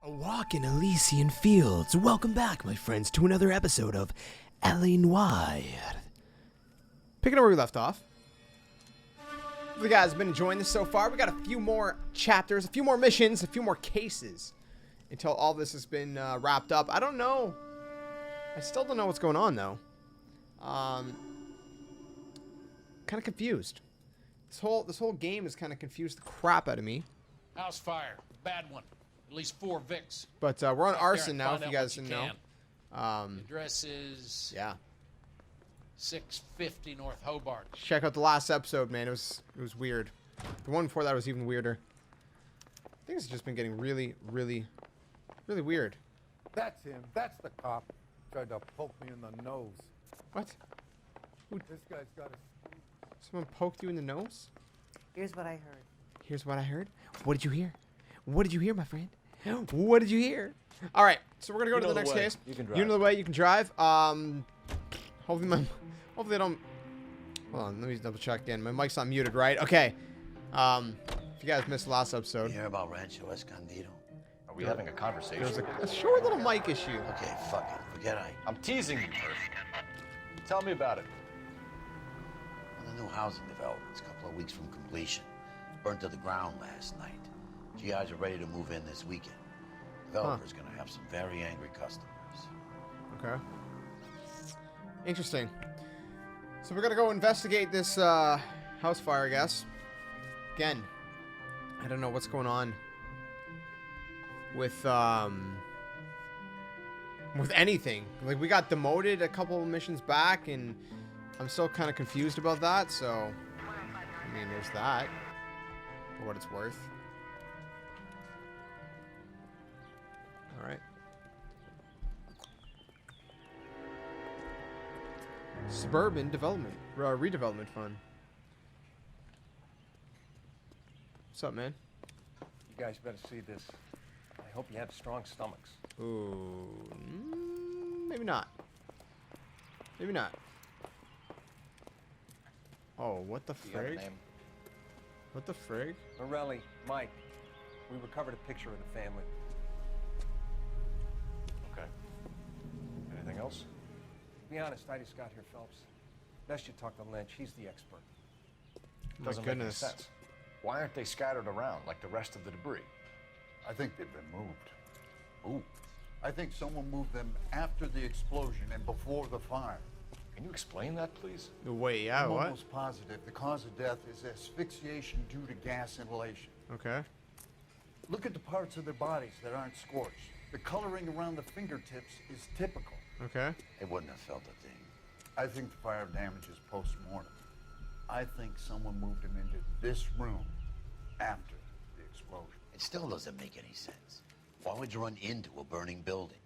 A walk in Elysian fields. Welcome back, my friends, to another episode of Noire. Picking up where we left off. If you guys have been enjoying this so far, we got a few more chapters, a few more missions, a few more cases until all this has been wrapped up. I don't know. I still don't know what's going on, though. Kind of confused. This whole game has kind of confused the crap out of me. House fire, bad one. At least 4 Vicks. But we're on arson now, if you guys didn't know. The address is 650 North Hobart. Check out the last episode, man. It was weird. The one before that was even weirder. Things have just been getting really weird. That's him. That's the cop. Tried to poke me in the nose. What? This guy's got a... Someone poked you in the nose? Here's what I heard. Here's what I heard? What did you hear? What did you hear, my friend? What did you hear? All right, so we're gonna go to the next case. You can drive. You know the way. You can drive. Hopefully I don't. Hold on, let me double check again. My mic's not muted, right? Okay. If you guys missed the last episode, You hear about Rancho Escondido? Are we having a conversation? there was a short little mic issue. Okay, fuck it. Forget I. I'm teasing you, Murph. Tell me about it. On the new housing development's a couple of weeks from completion. Burnt to the ground last night. GIs are ready to move in this weekend. Developer's gonna have some very angry customers. Okay. Interesting. So we're gonna go investigate this house fire, I guess. Again, I don't know what's going on with anything. Like, we got demoted a couple of missions back, and I'm still kind of confused about that. So, I mean, there's that. For what it's worth. All right. Suburban Development, Redevelopment Fund. What's up, man? You guys better see this. I hope you have strong stomachs. Ooh, maybe not. Maybe not. Oh, what the Do you have a frig? name? What the frig? Morelli, Mike, we recovered a picture of the family. Okay. Anything else? To be honest, I just got here, Phelps. Best you talk to Lynch. He's the expert. My Doesn't make any goodness. sense. Why aren't they scattered around like the rest of the debris? I think they've been moved. Ooh. I think someone moved them after the explosion and before the fire. Can you explain that, please? Wait, yeah, I'm what? almost positive the cause of death is asphyxiation due to gas inhalation. Okay. Look at the parts of their bodies that aren't scorched. The coloring around the fingertips is typical. Okay. They wouldn't have felt a thing. I think the fire damage is post-mortem. I think someone moved them into this room after the explosion. It still doesn't make any sense. Why would you run into a burning building?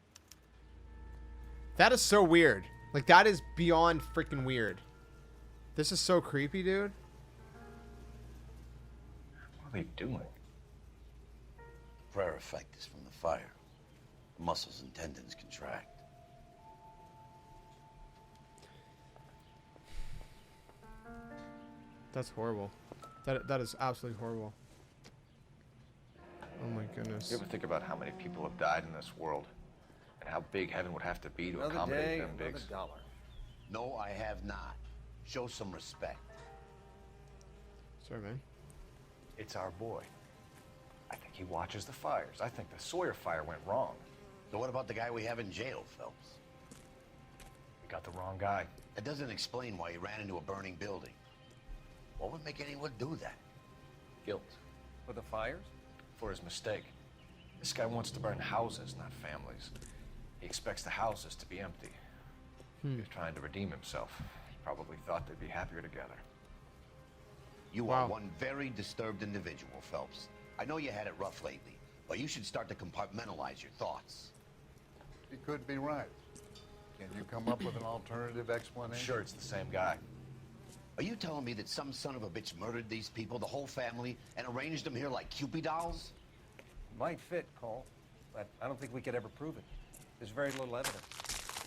That is so weird. Like, that is beyond freaking weird. This is so creepy, dude. What are they doing? Prayer effect is from the fire. The muscles and tendons contract. That's horrible. That is absolutely horrible. Oh my goodness. You ever think about how many people have died in this world? And how big heaven would have to be to Another accommodate day, them another bigs? dollar. No, I have not. Show some respect. Sorry, man. It's our boy. I think he watches the fires. I think the Sawyer fire went wrong. So what about the guy we have in jail, Phelps? We got the wrong guy. That doesn't explain why he ran into a burning building. What would make anyone do that? Guilt. For the fires? For his mistake. This guy wants to burn houses, not families. He expects the houses to be empty. He's trying to redeem himself. He probably thought they'd be happier together. You Wow. are one very disturbed individual, Phelps. I know you had it rough lately, but you should start to compartmentalize your thoughts. He could be right. Can you come up with an alternative explanation? Sure, it's the same guy. Are you telling me that some son of a bitch murdered these people, the whole family, and arranged them here like Cupid dolls? Might fit, Cole, but I don't think we could ever prove it. There's very little evidence.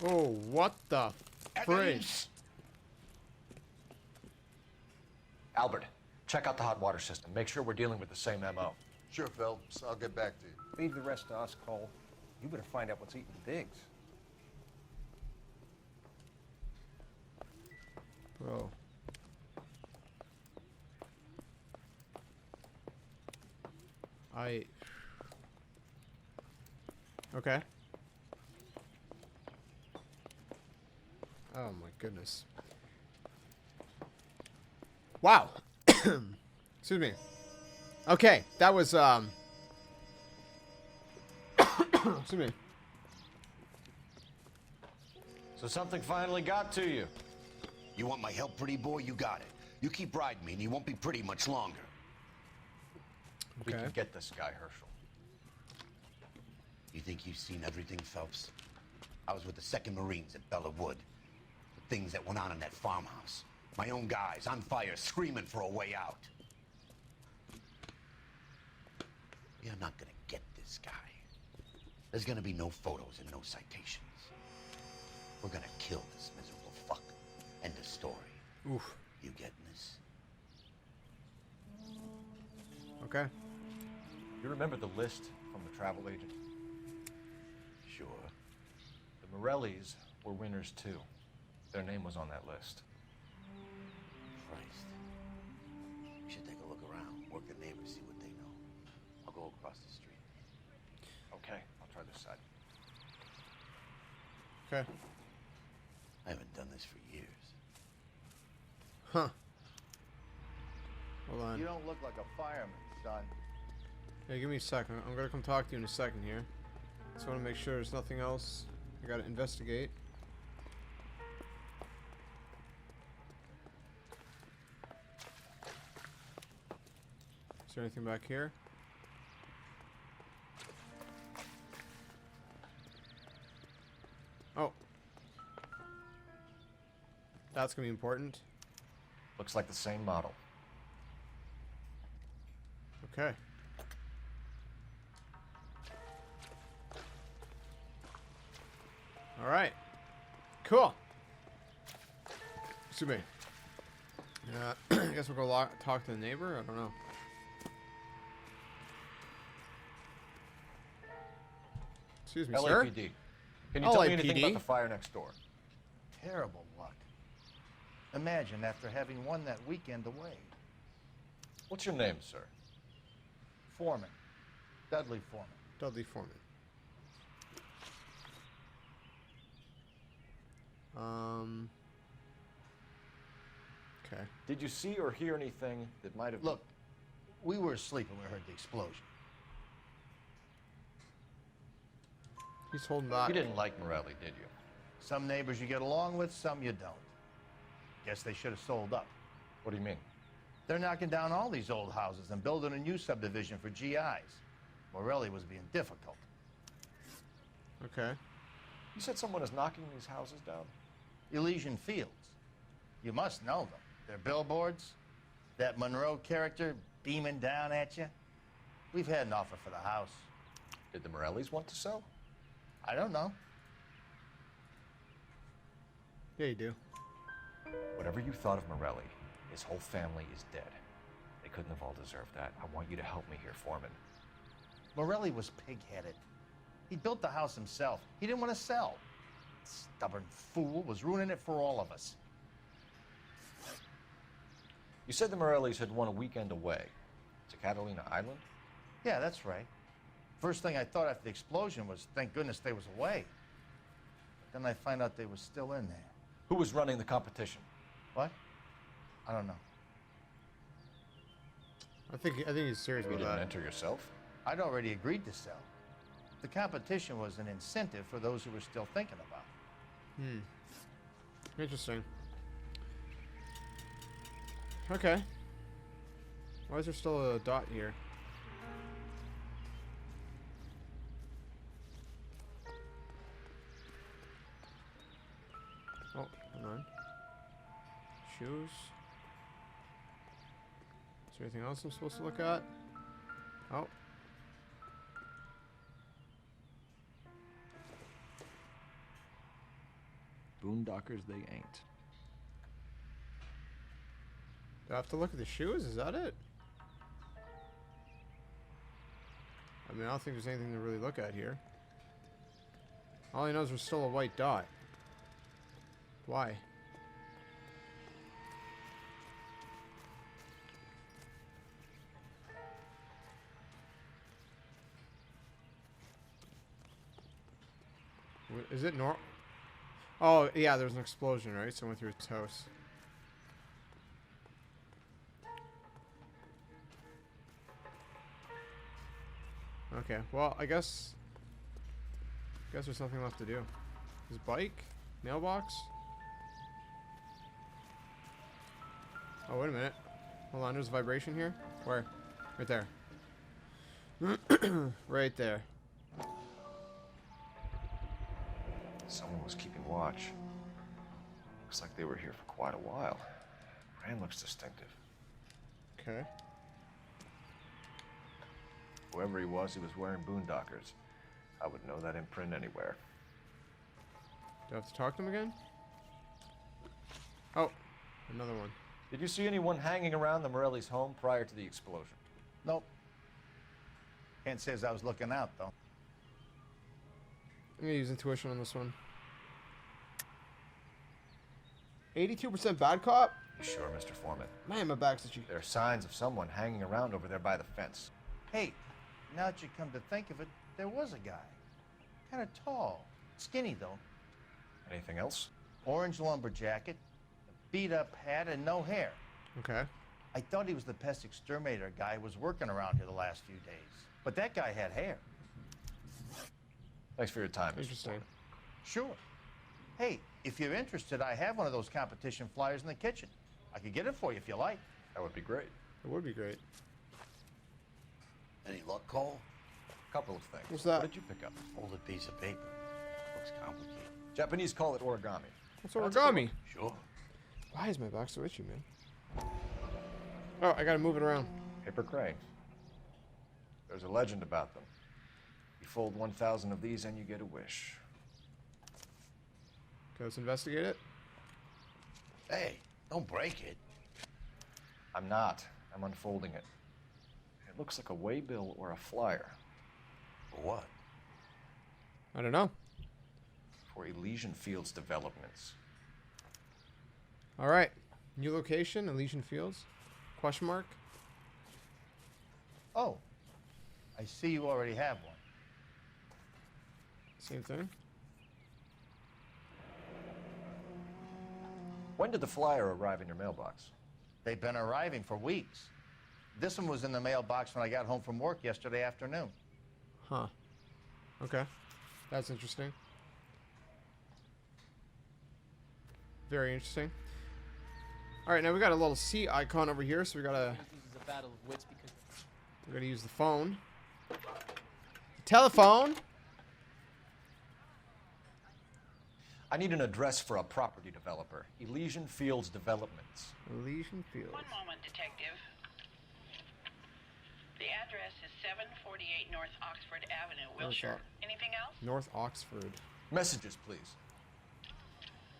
Oh, what the frig? Evidence? Albert, check out the hot water system. Make sure we're dealing with the same MO. Sure, Phelps. I'll get back to you. Leave the rest to us, Cole. You better find out what's eating Diggs. Bro. Okay. Oh my goodness. Wow. Excuse me. Okay, that was excuse me. So something finally got to you. You want my help, pretty boy? You got it. You keep riding me and you won't be pretty much longer. We Okay. can get this guy, Herschel. You think you've seen everything, Phelps? I was with the 2nd Marines at Bella Wood. The things that went on in that farmhouse. My own guys on fire, screaming for a way out. You're not gonna get this guy. There's gonna be no photos and no citations. We're gonna kill this miserable fuck. End of story. Oof. You getting this? Okay. You remember the list from the travel agent? Sure. The Morellis were winners too. Their name was on that list. Christ. We should take a look around, work the neighbors, see what they know. I'll go across the street. Okay, I'll try this side. Okay. I haven't done this for years. Huh. Hold on. You don't look like a fireman, son. Hey, give me a second. I'm gonna come talk to you in a second here. Just want to make sure there's nothing else I gotta investigate. Is there anything back here? Oh. That's gonna be important. Looks like the same model. Okay. All right. Cool. Excuse me. I guess we'll go talk to the neighbor. I don't know. Excuse me, sir. LAPD. Can you tell me anything LAPD? about the fire next door? Terrible luck. Imagine after having won that weekend away. What's your name, sir? Foreman. Dudley Foreman. Dudley Foreman. Okay. Did you see or hear anything that might have... Look, we were asleep when we heard the explosion. He's holding back. You didn't like Morelli, did you? Some neighbors you get along with, some you don't. Guess they should have sold up. What do you mean? They're knocking down all these old houses and building a new subdivision for GIs. Morelli was being difficult. Okay. You said someone is knocking these houses down? Elysian Fields. You must know them. Their billboards, that Monroe character beaming down at you. We've had an offer for the house. Did the Morellis want to sell? I don't know. Yeah, you do. Whatever you thought of Morelli, his whole family is dead. They couldn't have all deserved that. I want you to help me here, Foreman. Morelli was pig-headed. He built the house himself. He didn't want to sell. Stubborn fool was ruining it for all of us. You said the Morellis had won a weekend away to Catalina Island? Yeah, that's right. First thing I thought after the explosion was, thank goodness they was away. Then I find out they was still in there. Who was running the competition? What? I don't know. I think he's serious You about didn't that. enter yourself? I'd already agreed to sell. The competition was an incentive for those who were still thinking about it. Interesting. Okay. Why is there still a dot here? Oh, hold on. Shoes. Is there anything else I'm supposed to look at? Oh. Boondockers they ain't. Do I have to look at the shoes? Is that it? I mean, I don't think there's anything to really look at here. All I know is there's still a white dot. Why? Is it normal? Oh, yeah, there was an explosion, right? So it went through its house. Okay, well, I guess there's nothing left to do. His bike? Mailbox? Oh, wait a minute. Hold on, there's a vibration here. Where? Right there. Right there. Someone was keeping watch. Looks like they were here for quite a while. Brand looks distinctive. Okay. Whoever he was wearing boondockers. I would know that imprint anywhere. Do I have to talk to him again? Oh, another one. Did you see anyone hanging around the Morelli's home prior to the explosion? Nope. Can't say as I was looking out, though. I'm gonna use intuition on this one. 82% bad cop? You sure, Mr. Foreman? Man, my back's itchy. There are signs of someone hanging around over there by the fence. Hey, now that you come to think of it, there was a guy. Kind of tall. Skinny, though. Anything else? Orange lumber jacket, a beat-up hat, and no hair. Okay. I thought he was the pest exterminator guy who was working around here the last few days. But that guy had hair. Thanks for your time, Mr. Interesting. Foreman. Sure. Hey, if you're interested, I have one of those competition flyers in the kitchen. I could get it for you if you like. That would be great. It would be great. Any luck, Cole? Couple of things. What's that? What did you pick up? Folded piece of paper. Looks complicated. Japanese call it origami. What's origami? Sure. Why is my back so itchy, man? Oh, I gotta move it around. Paper crane. There's a legend about them. You fold 1,000 of these and you get a wish. Okay, let's investigate it. Hey, don't break it. I'm not. I'm unfolding it. It looks like a waybill or a flyer. For what? I don't know. For Elysian Fields developments. All right. New location, Elysian Fields? Question mark? Oh, I see you already have one. Same thing. When did the flyer arrive in your mailbox? They've been arriving for weeks. This one was in the mailbox when I got home from work yesterday afternoon. Huh. Okay. That's interesting. Very interesting. All right, now we got a little C icon over here, so we gotta use the phone. Telephone. I need an address for a property developer. Elysian Fields Developments. Elysian Fields. One moment, detective. The address is 748 North Oxford Avenue, Wilshire. Anything else? North Oxford. Messages, please.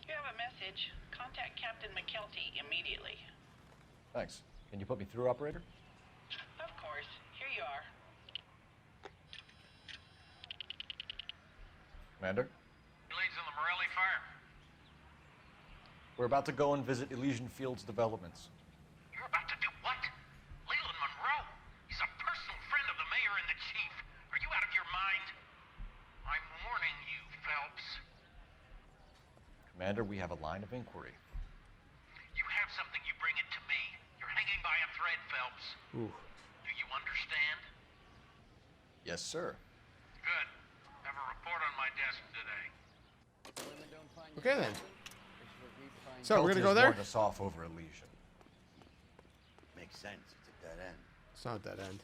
You have a message. Contact Captain McKelty immediately. Thanks. Can you put me through, operator? Of course. Here you are. Commander? Leads on the Morelli fire. We're about to go and visit Elysian Fields Developments. You're about to do what? Leland Monroe. He's a personal friend of the mayor and the chief. Are you out of your mind? I'm warning you, Phelps. Commander, we have a line of inquiry. You have something, you bring it to me. You're hanging by a thread, Phelps. Ooh. Do you understand? Yes, sir. Good. Have a report on my desk today. Okay then. So we're gonna Kelty go has there. warned us off over Elysian. Makes sense. It's a dead end. It's not that end.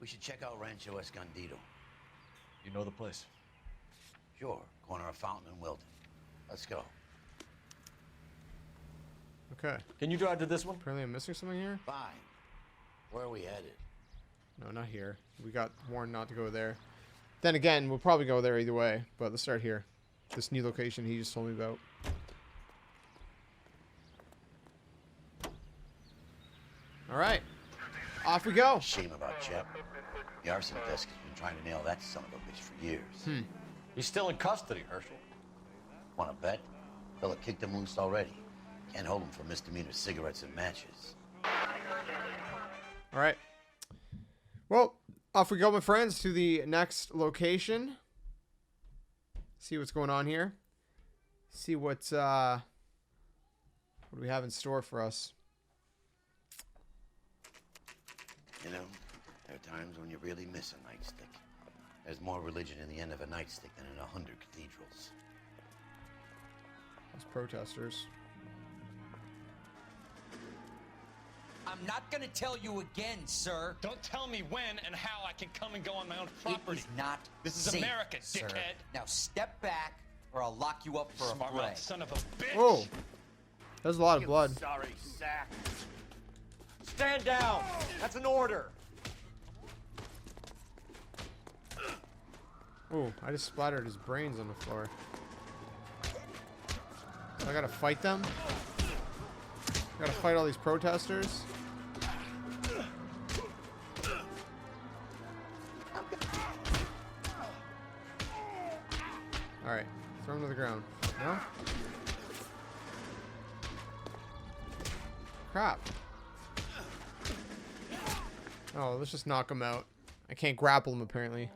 We should check out Rancho Escondido. You know the place. Sure. Corner of Fountain and Wilton. Let's go. Okay. Can you drive to this one? Apparently I'm missing something here. Fine. Where are we headed? No, not here. We got warned not to go there. Then again, we'll probably go there either way. But let's start here. This new location he just told me about. All right. Off we go. Shame about Chet. The arson desk has been trying to nail that son of a bitch for years. He's still in custody, Herschel. Want to bet? Fella kicked him loose already. Can't hold him for misdemeanor cigarettes and matches. All right. Well, off we go, my friends, to the next location. See what's going on here. See what do we have in store for us. You know, there are times when you really miss a nightstick. There's more religion in the end of a nightstick than in 100 cathedrals. Those protesters. I'm not gonna tell you again, sir. Don't tell me when and how I can come and go on my own property. It is not This is safe, America, sir. dickhead. Now step back, or I'll lock you up for a Smart fray. mouth son of a bitch. Whoa. There's a lot of blood. Sorry, sack. Stand down. That's an order. Oh, I just splattered his brains on the floor. So I gotta fight them? I gotta fight all these protesters? Alright, throw him to the ground. No? Crap. Oh, let's just knock him out. I can't grapple him, apparently.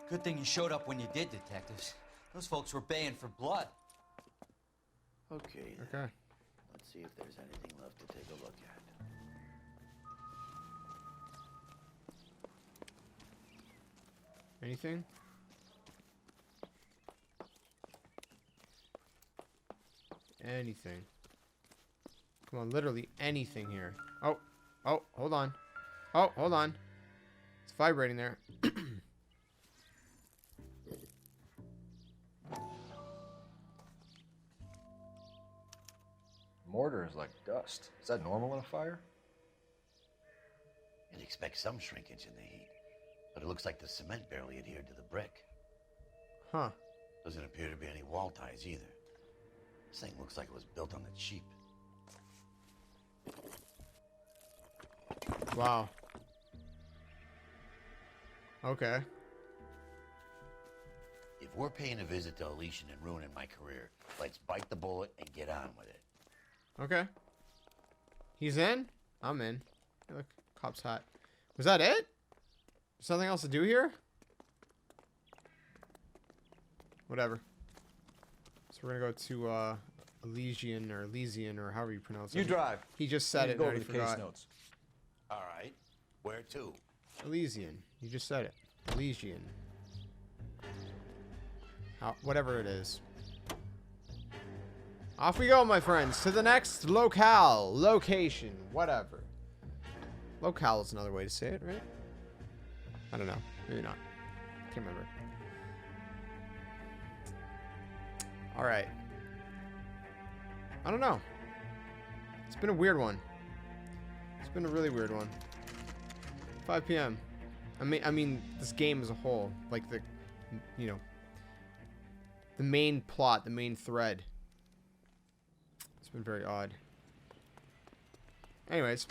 Good thing you showed up when you did, detectives. Those folks were baying for blood. Okay, then. Okay. Let's see if there's anything left to take a look at. Anything? Anything. Come on, literally anything here. Oh, oh, hold on. Oh, hold on. It's vibrating there. Mortar is like dust. Is that normal in a fire? You'd expect some shrinkage in the heat, but it looks like the cement barely adhered to the brick. Huh. Doesn't appear to be any wall ties either. This thing looks like it was built on the cheap. Wow. Okay. If we're paying a visit to Elysian and ruining my career, let's bite the bullet and get on with it. Okay. He's in? I'm in. Hey, look, cop's hat. Was that it? Something else to do here? Whatever. So we're gonna go to Elysian or however you pronounce it. You drive. He just said it. And Go I over already the case forgot. notes. All right. Where to? Elysian. You just said it. Elysian. Whatever it is. Off we go, my friends, to the next locale, location, whatever. Locale is another way to say it, right? I don't know. Maybe not. Can't remember. All right. I don't know. It's been a weird one. It's been a really weird one. 5 p.m. I mean, this game as a whole, like the, you know, the main plot, the main thread. It's been very odd. Anyways,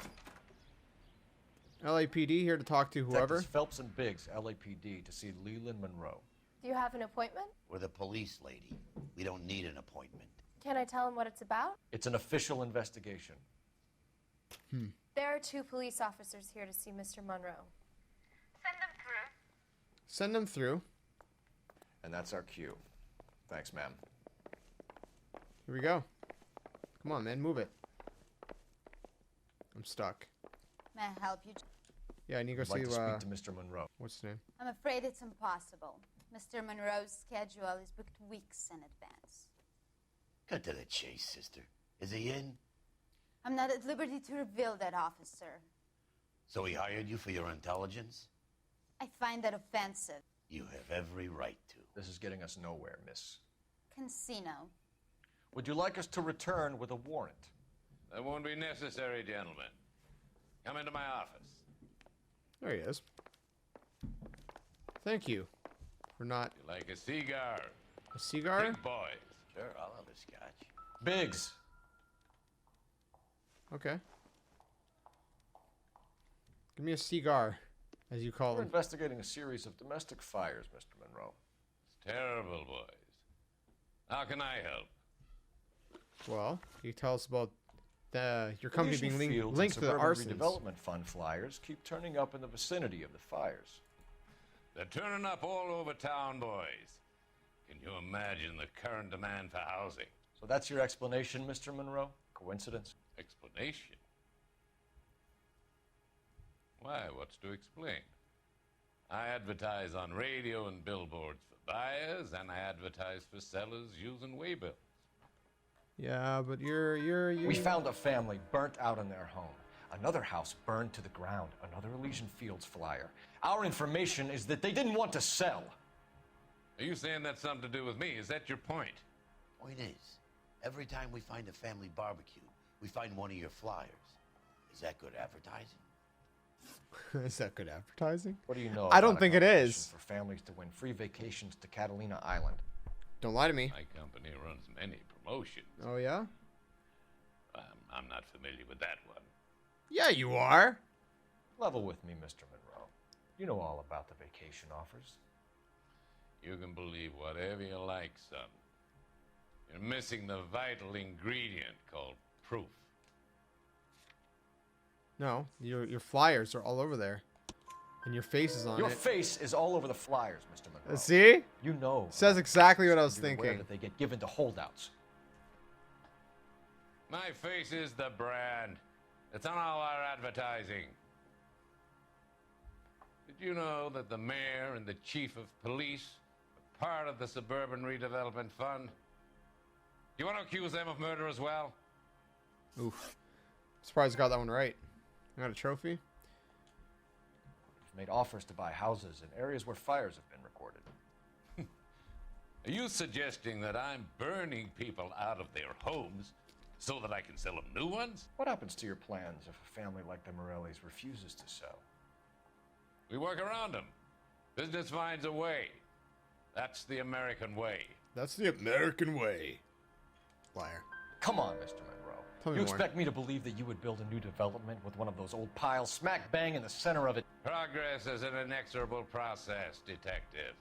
LAPD here to talk to whoever. Detectives Phelps and Biggs, LAPD, to see Leland Monroe. Do you have an appointment? We're the police, lady. We don't need an appointment. Can I tell him what it's about? It's an official investigation. There are 2 police officers here to see Mr. Monroe. Send them through. Send them through. And that's our cue. Thanks, ma'am. Here we go. Come on, man, move it. I'm stuck. May I help you? Yeah, I need to go I'd like see, to speak to Mr. Monroe. what's his name? I'm afraid it's impossible. Mr. Monroe's schedule is booked weeks in advance. Cut to the chase, sister. Is he in? I'm not at liberty to reveal that, officer. So he hired you for your intelligence? I find that offensive. You have every right to. This is getting us nowhere, miss. Casino. Would you like us to return with a warrant? That won't be necessary, gentlemen. Come into my office. There he is. Thank you for not You like a cigar? a cigar. Big boys. Sure, I'll have a scotch. Biggs. Okay. Give me a cigar, as you call We're them. investigating a series of domestic fires, Mr. Monroe. It's terrible, boys. How can I help? Well, can you tell us about your company Elysian being Fields linked to and the Suburban arsons? Redevelopment Fund flyers keep turning up in the vicinity of the fires. They're turning up all over town, boys. Can you imagine the current demand for housing? So that's your explanation, Mr. Monroe? Coincidence? Explanation? Why, what's to explain? I advertise on radio and billboards for buyers, and I advertise for sellers using waybills. Yeah, but you're. We found a family burnt out in their home. Another house burned to the ground. Another Elysian Fields flyer. Our information is that they didn't want to sell. Are you saying that's something to do with me? Is that your point? Point is, every time we find a family barbecue, we find one of your flyers. Is that good advertising? Is that good advertising? What do you know? I don't about a think it competition is. For families to win free vacations to Catalina Island. Don't lie to me. My company runs many promotions. Oh yeah? I'm not familiar with that one. Yeah, you are. Level with me, Mr. Monroe. You know all about the vacation offers. You can believe whatever you like, son. You're missing the vital ingredient called proof. No, your flyers are all over there, and your face is on Your it. face is all over the flyers, Mr. Monroe. See? You know. Says exactly what I was You're aware thinking. that they get given to holdouts. My face is the brand. It's on all our advertising. Did you know that the mayor and the chief of police are part of the Suburban Redevelopment Fund? Do you want to accuse them of murder as well? Oof. Surprised I got that one right. I got a trophy. We've made offers to buy houses in areas where fires have been recorded. Are you suggesting that I'm burning people out of their homes so that I can sell them new ones? What happens to your plans if a family like the Morellis refuses to sell? We work around them. Business finds a way. That's the American way. That's the American way. Liar. Come on, Mr. Monroe. Tell me You more. expect me to believe that you would build a new development with one of those old piles smack bang in the center of it? Progress is an inexorable process, detective.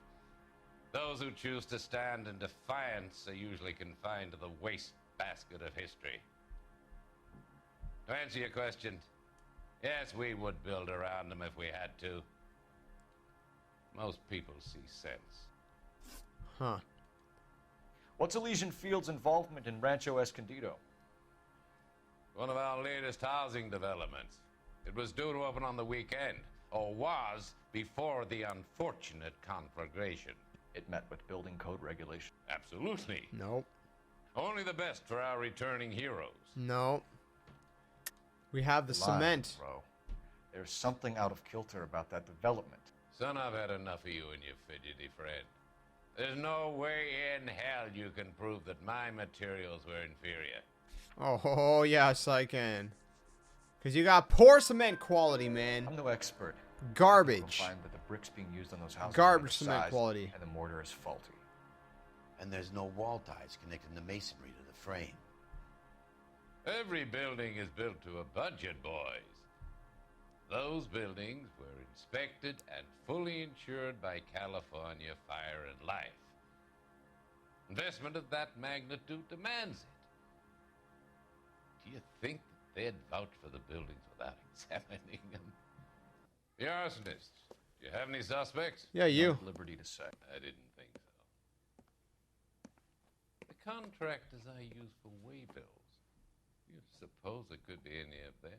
Those who choose to stand in defiance are usually confined to the wastebasket of history. To answer your question, yes, we would build around them if we had to. Most people see sense. Huh. What's Elysian Fields' involvement in Rancho Escondido? One of our latest housing developments. It was due to open on the weekend, or was before the unfortunate conflagration. It met with building code regulations. Absolutely. Nope. Only the best for our returning heroes. No. We have the Lying, cement. Bro. There's something out of kilter about that development. Son, I've had enough of you and your fidgety friend. There's no way in hell you can prove that my materials were inferior. Oh, yes, I can. Because you got poor cement quality, man. I'm no expert. Garbage. You'll find that the bricks being used on those houses Garbage are cement undersized quality. and the mortar is faulty. And there's no wall ties connecting the masonry to the frame. Every building is built to a budget, boys. Those buildings were inspected and fully insured by California Fire and Life. Investment of that magnitude demands it. Do you think that they'd vouch for the buildings without examining them? The arsonists. Do you have any suspects? Yeah, you. Not at liberty to say. I didn't think so. The contractors I use for waybills. You suppose it could be any of them?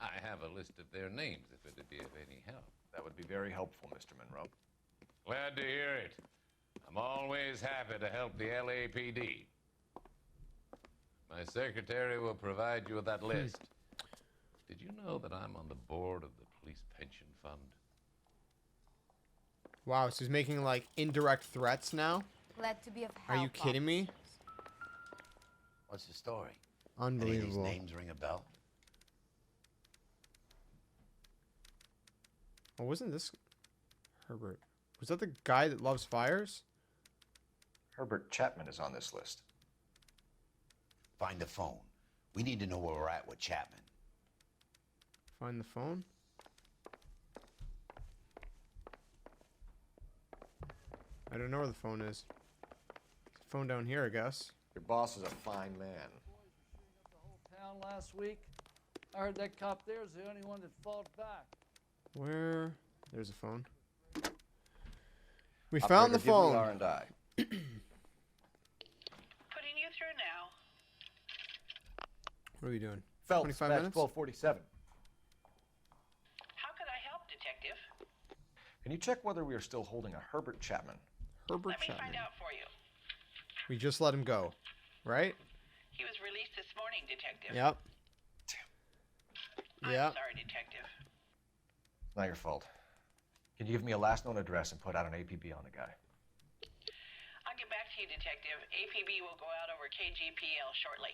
I have a list of their names if it'd be of any help. That would be very helpful, Mr. Monroe. Glad to hear it. I'm always happy to help the LAPD. My secretary will provide you with that list. Did you know that I'm on the board of the police pension fund? Wow, so he's making like indirect threats now? Glad to be of Are help. you kidding me? What's the story? Unbelievable. Any of these names ring a bell? Oh, wasn't this Herbert? Was that the guy that loves fires? Herbert Chapman is on this list. Find the phone. We need to know where we're at with Chapman. Find the phone? I don't know where the phone is. Phone down here, I guess. Your boss is a fine man. Town last week. I heard that cop there is the only one that fought back. Where? There's a phone. We Operator, found the give me phone. R&I. Putting you through now. What are we doing? Phelps, 25 match minutes? 1247. How could I help, Detective? Can you check whether we are still holding a Herbert Chapman? Herbert Let me Chapman. find out for you. We just let him go, right? He was released this morning, Detective. Yep. I'm Yep. sorry, Detective. Not your fault. Can you give me a last known address and put out an APB on the guy? I'll get back to you, Detective. APB will go out over KGPL shortly.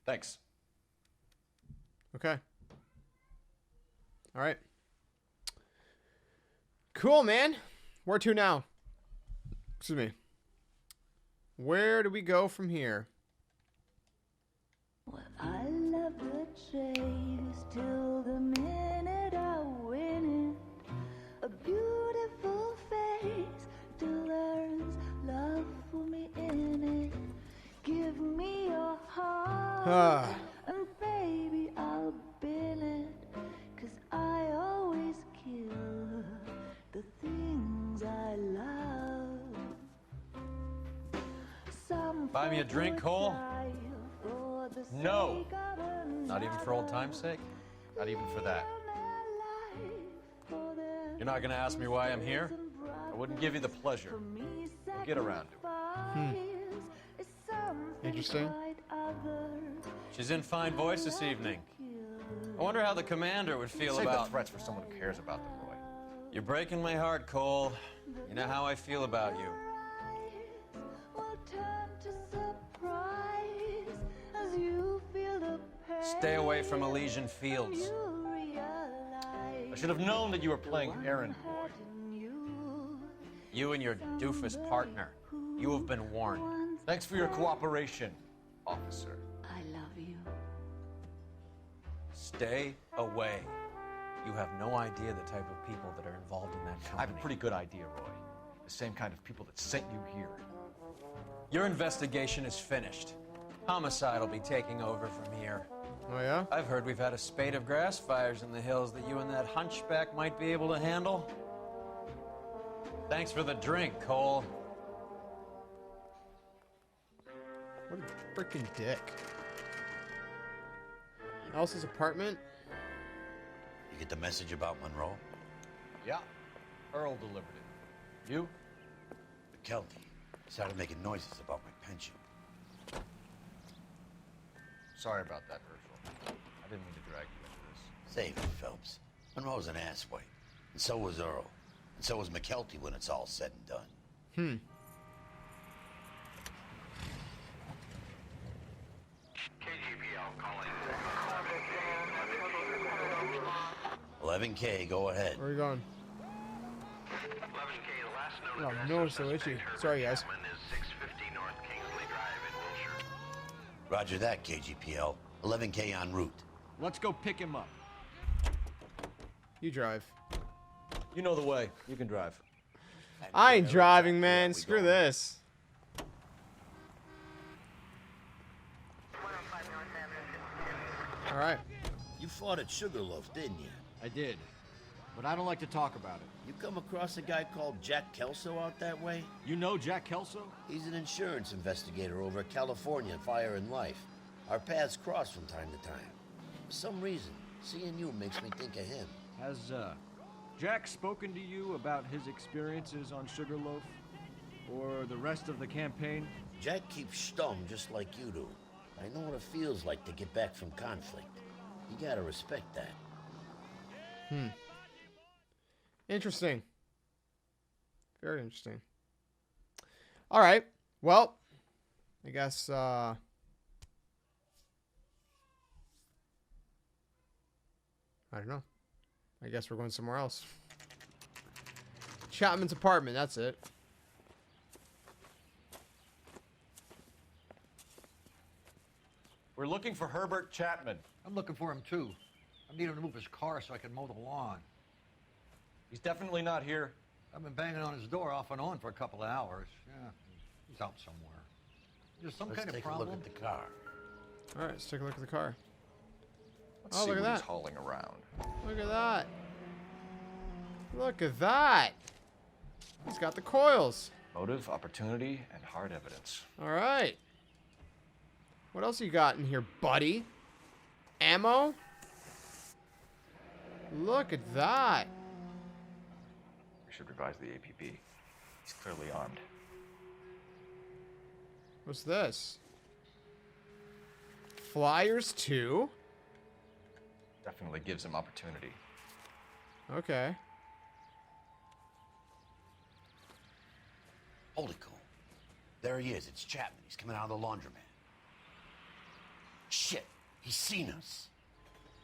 Thanks. Okay. All right. Cool, man. Where to now? Excuse me. Where do we go from here? I love the chase till the minute I win it. A beautiful face till there's love for me in it. Give me your heart and baby I'll bill it. 'Cause I always kill the things I love. Buy me a drink, Cole? No. Not even for old time's sake? Not even for that. You're not gonna ask me why I'm here? I wouldn't give you the pleasure. We'll get around to it. Interesting. She's in fine voice this evening. I wonder how the commander would feel Save about... the threats for someone who cares about them, Roy. You're breaking my heart, Cole. You know how I feel about you. Stay away from Elysian Fields. I should have known that you were playing errand boy. You and your doofus partner. You have been warned. Thanks for your cooperation, officer. I love you. Stay away. You have no idea the type of people that are involved in that company. I have a pretty good idea, Roy. The same kind of people that sent you here. Your investigation is finished. Homicide will be taking over from here. Oh, yeah? I've heard we've had a spate of grass fires in the hills that you and that hunchback might be able to handle. Thanks for the drink, Cole. What a freaking dick. Elsa's apartment? You get the message about Monroe? Yeah. Earl delivered it. You? McKelty started making noises about my pension. Sorry about that, Herschel. I didn't mean to drag you into this. Save it, Phelps. Monroe's an asswipe. And so was Earl. And so was McKelty when it's all said and done. KGPL calling. 11K, go ahead. Where are you going? 11K, the last known Oh, address no, of so suspect itchy. Herbert Sorry, guys. Chapman is 650 North Kingsley Drive in Wilshire. Roger that, KGPL. 11K en route. Let's go pick him up. You drive. You know the way. You can drive. I ain't driving, man. Screw this. All right. You fought at Sugarloaf, didn't you? I did, but I don't like to talk about it. You come across a guy called Jack Kelso out that way? You know Jack Kelso? He's an insurance investigator over at California Fire and Life. Our paths cross from time to time. For some reason, seeing you makes me think of him. Has, Jack spoken to you about his experiences on Sugarloaf? Or the rest of the campaign? Jack keeps stum just like you do. I know what it feels like to get back from conflict. You gotta respect that. Interesting. Very interesting. All right. Well, I guess, I don't know. I guess we're going somewhere else. Chapman's apartment, that's it. We're looking for Herbert Chapman. I'm looking for him too. I need him to move his car so I can mow the lawn. He's definitely not here. I've been banging on his door off and on for a couple of hours. Yeah, he's out somewhere. There's some kind of problem. Let's take a look at the car. All right, let's take a look at the car. Let's Oh, see look at what he's that. hauling around. Look at that. Look at that. He's got the coils. Motive, opportunity, and hard evidence. All right. What else you got in here, buddy? Ammo? Look at that. We should revise the APB. He's clearly armed. What's this? Flyers 2? Definitely gives him opportunity. Okay. Holy cool. There he is. It's Chapman. He's coming out of the laundromat. Shit. He's seen us.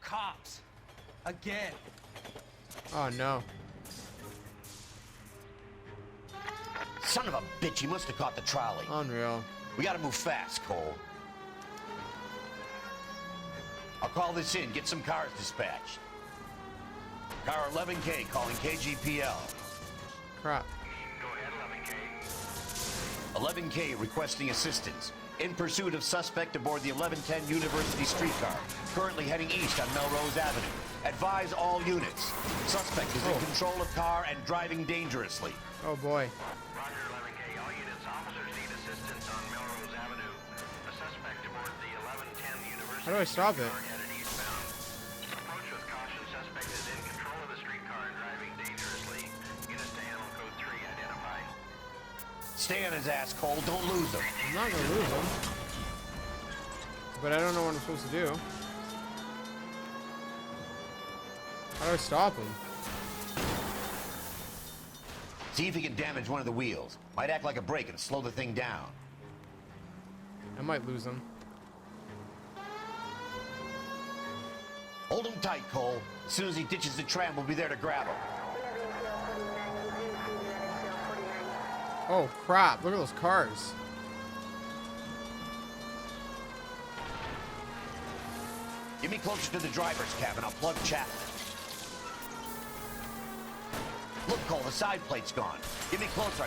Cops. Again. Oh, no. Son of a bitch. He must have caught the trolley. Unreal. We gotta move fast, Cole. I'll call this in. Get some cars dispatched. Car 11K calling KGPL. Crap. 11K requesting assistance. In pursuit of suspect aboard the 1110 University streetcar. Currently heading east on Melrose Avenue. Advise all units. Suspect is in control of car and driving dangerously. Oh, boy. Roger, 11K. All units, officers need assistance on Melrose Avenue. The suspect aboard the 1110 University How do I stop it? streetcar headed eastbound. Approach with caution. Suspect is in control of the streetcar and driving dangerously. Units to handle code 3 identified. Stay on his ass, Cole. Don't lose him. I'm not gonna lose him. But I don't know what I'm supposed to do. How do I stop him? See if he can damage one of the wheels. Might act like a brake and slow the thing down. I might lose him. Hold him tight, Cole. As soon as he ditches the tram, we'll be there to grab him. Oh, crap. Look at those cars. Get me closer to the driver's cabin. I'll plug Chapman. Look, Cole, the side plate's gone. Get me closer.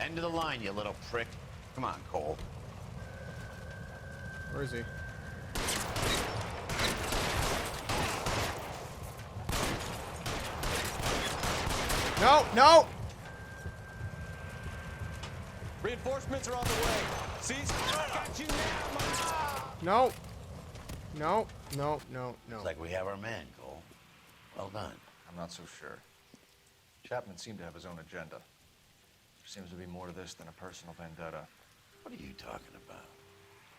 End of the line, you little prick. Come on, Cole. Where is he? No, no! Reinforcements are on the way. Seize. Got you now, No. No, no, no, no. Looks like we have our man, Cole. Well done. I'm not so sure. Chapman seemed to have his own agenda. There seems to be more to this than a personal vendetta. What are you talking about?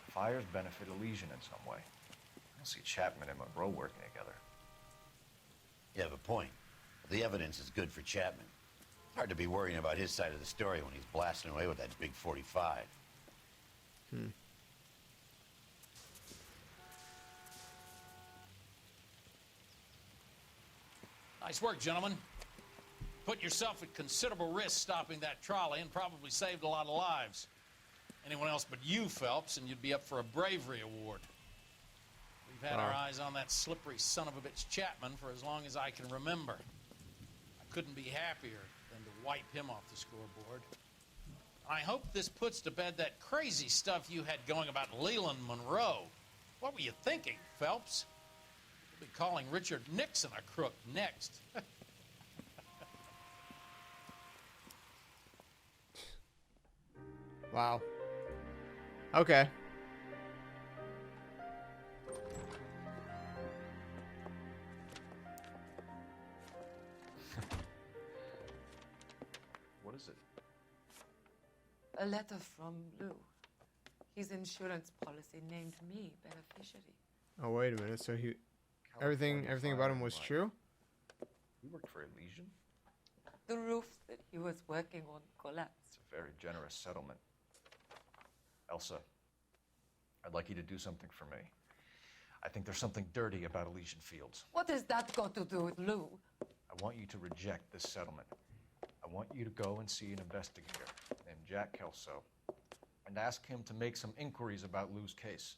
Fires benefit Elysian in some way. I don't see Chapman and Monroe working together. You have a point. The evidence is good for Chapman. Hard to be worrying about his side of the story when he's blasting away with that big 45. Nice work, gentlemen. Put yourself at considerable risk stopping that trolley and probably saved a lot of lives. Anyone else but you, Phelps, and you'd be up for a bravery award. We've had our eyes on that slippery son of a bitch Chapman for as long as I can remember. I couldn't be happier than to wipe him off the scoreboard. I hope this puts to bed that crazy stuff you had going about Leland Monroe. What were you thinking, Phelps? We'll be calling Richard Nixon a crook next. Wow. Okay. What is it? A letter from Lou. His insurance policy named me beneficiary. Oh, wait a minute. So he... Everything about him was true? You worked for Elysian? The roof that he was working on collapsed. It's a very generous settlement. Elsa, I'd like you to do something for me. I think there's something dirty about Elysian Fields. What has that got to do with Lou? I want you to reject this settlement. I want you to go and see an investigator named Jack Kelso and ask him to make some inquiries about Lou's case.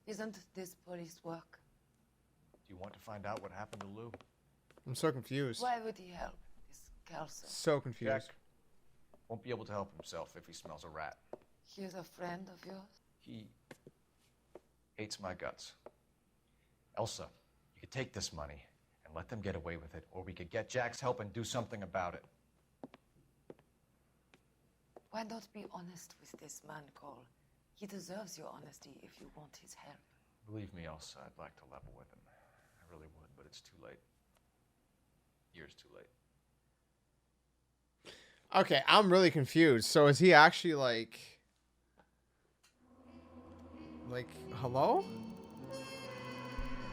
Isn't this police work? Do you want to find out what happened to Lou? I'm so confused. Why would he help? This Kelso. So confused. Jack won't be able to help himself if he smells a rat. He's a friend of yours? He hates my guts. Elsa, you could take this money and let them get away with it, or we could get Jack's help and do something about it. Why not be honest with this man, Cole? He deserves your honesty if you want his help. Believe me, Elsa, I'd like to level with him. I really would, but it's too late. Years too late. Okay, I'm really confused. So is he actually like, hello?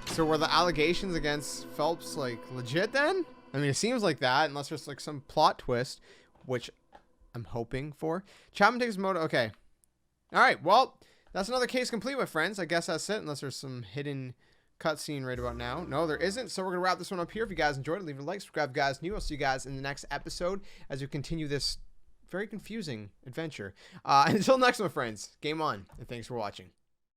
So were the allegations against Phelps like legit then? I mean, it seems like that, unless there's like some plot twist, which I'm hoping for. Chapman takes moto. Okay. All right. Well, that's another case complete, my friends. I guess that's it, unless there's some hidden cutscene right about now. No, there isn't. So we're going to wrap this one up here. If you guys enjoyed it, leave a like, subscribe, guys. New. I'll see you guys in the next episode as we continue this very confusing adventure. Until next one, friends. Game on, and thanks for watching.